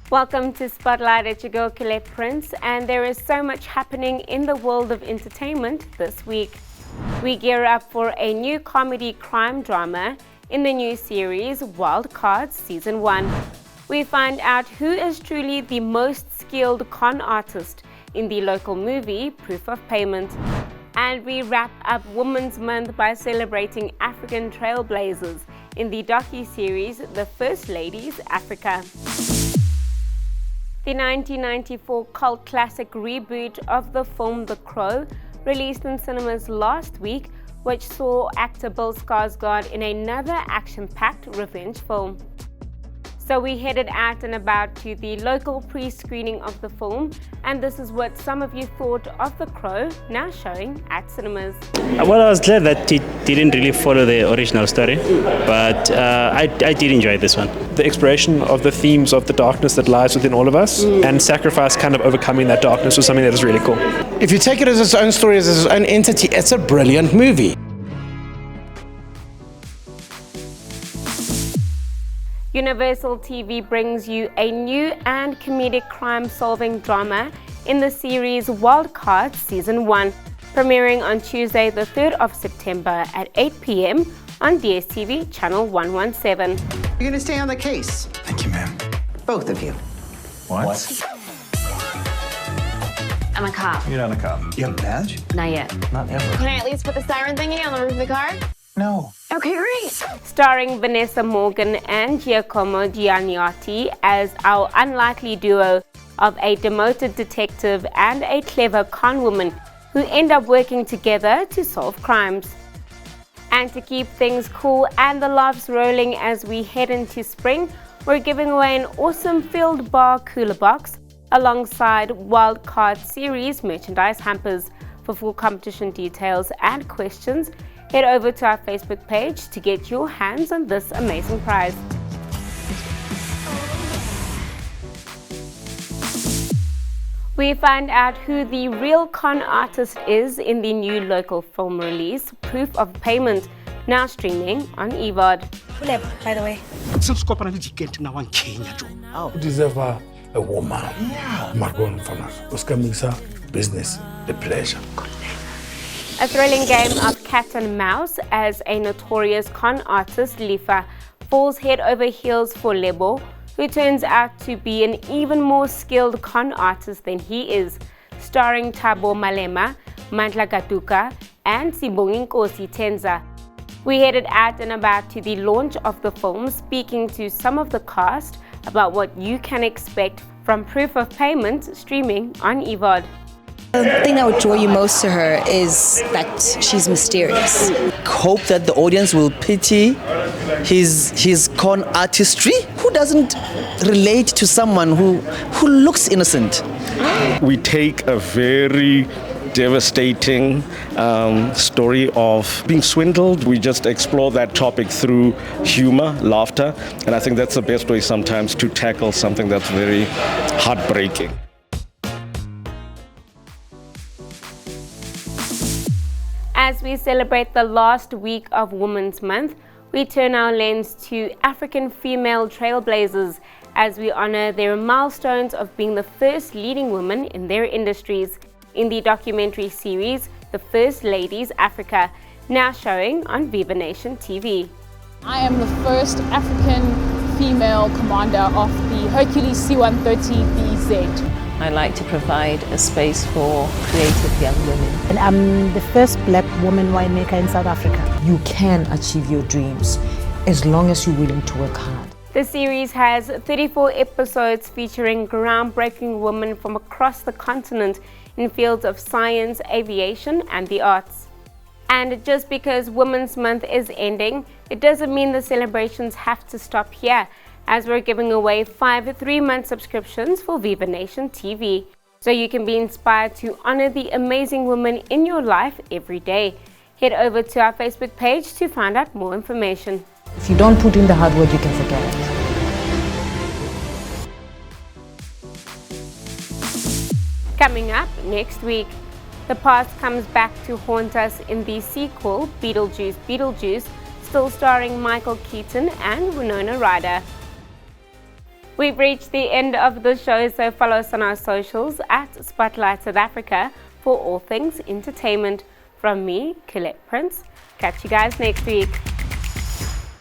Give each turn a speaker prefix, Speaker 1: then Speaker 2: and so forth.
Speaker 1: Welcome to Spotlight at your girl Colette Prince, and there is so much happening in the world of entertainment this week. We gear up for a new comedy crime drama in the new series Wild Cards Season 1. We find out who is truly the most skilled con artist in the local movie Proof of Payment. And we wrap up Women's Month by celebrating African trailblazers in the docu-series The First Ladies Africa. The 1994 cult classic reboot of the film The Crow released in cinemas last week, which saw actor Bill Skarsgård in another action-packed revenge film. So we headed out and about to the local pre-screening of the film, and this is what some of you thought of The Crow, now showing at cinemas.
Speaker 2: Well, I was glad that it didn't really follow the original story, but I did enjoy this one.
Speaker 3: The exploration of the themes of the darkness that lies within all of us and sacrifice kind of overcoming that darkness was something that is really cool.
Speaker 4: If you take it as its own story, as its own entity, it's a brilliant movie.
Speaker 1: Universal TV brings you a new and comedic crime-solving drama in the series Wild Cards Season 1, premiering on Tuesday the 3rd of September at 8 p.m. on DStv Channel 117.
Speaker 5: You're going to stay on the case.
Speaker 6: Thank you, ma'am.
Speaker 5: Both of you.
Speaker 6: What?
Speaker 7: I'm a cop.
Speaker 6: You're not a cop. You have a badge?
Speaker 7: Not yet.
Speaker 6: Not ever.
Speaker 7: Can I at least put the siren thingy on the roof of the car?
Speaker 6: No.
Speaker 7: Okay, great.
Speaker 1: Starring Vanessa and Giacomo Gianniotti as our unlikely duo of a demoted detective and a clever con woman who end up working together to solve crimes. And to keep things cool and the laughs rolling as we head into spring, we're giving away an awesome Field Bar cooler box alongside Wild Card Series merchandise hampers. For full competition details and questions, head over to our Facebook page to get your hands on this amazing prize. We find out who the real con artist is in the new local film release, Proof of Payment, now streaming on eVOD.
Speaker 8: Lebo, by the way.
Speaker 4: Oh. You deserve a woman. Yeah. Margon Fanas. Oscar business, the pleasure.
Speaker 1: A thrilling game of cat and mouse as a notorious con artist, Lefa, falls head over heels for Lebo, who turns out to be an even more skilled con artist than he is, starring Thabo Malema, Mandla Gaduka, and Sibonginkosi Tenza. We headed out and about to the launch of the film, speaking to some of the cast about what you can expect from Proof of Payment streaming on eVOD.
Speaker 8: The thing that would draw you most to her is that she's mysterious.
Speaker 9: Hope that the audience will pity his con artistry. Who doesn't relate to someone who looks innocent?
Speaker 10: We take a very devastating story of being swindled. We just explore that topic through humor, laughter, and I think that's the best way sometimes to tackle something that's very heartbreaking.
Speaker 1: As we celebrate the last week of Women's Month, we turn our lens to African female trailblazers as we honor their milestones of being the first leading women in their industries in the documentary series The First Ladies Africa, now showing on Viva Nation TV.
Speaker 11: I am the first African female commander of the Hercules C-130BZ.
Speaker 12: I like to provide a space for creative young women.
Speaker 13: And I'm the first black woman winemaker in South Africa.
Speaker 14: You can achieve your dreams as long as you're willing to work hard.
Speaker 1: The series has 34 episodes featuring groundbreaking women from across the continent in fields of science, aviation, and the arts. And just because Women's Month is ending, it doesn't mean the celebrations have to stop here, as we're giving away 5 3-month subscriptions for Viva Nation TV, so you can be inspired to honor the amazing women in your life every day. Head over to our Facebook page to find out more information.
Speaker 14: If you don't put in the hard work, you can forget it.
Speaker 1: Coming up next week, the past comes back to haunt us in the sequel Beetlejuice, still starring Michael Keaton and Winona Ryder. We've reached the end of the show, so follow us on our socials at Spotlight South Africa for all things entertainment. From me, Colette Prince. Catch you guys next week.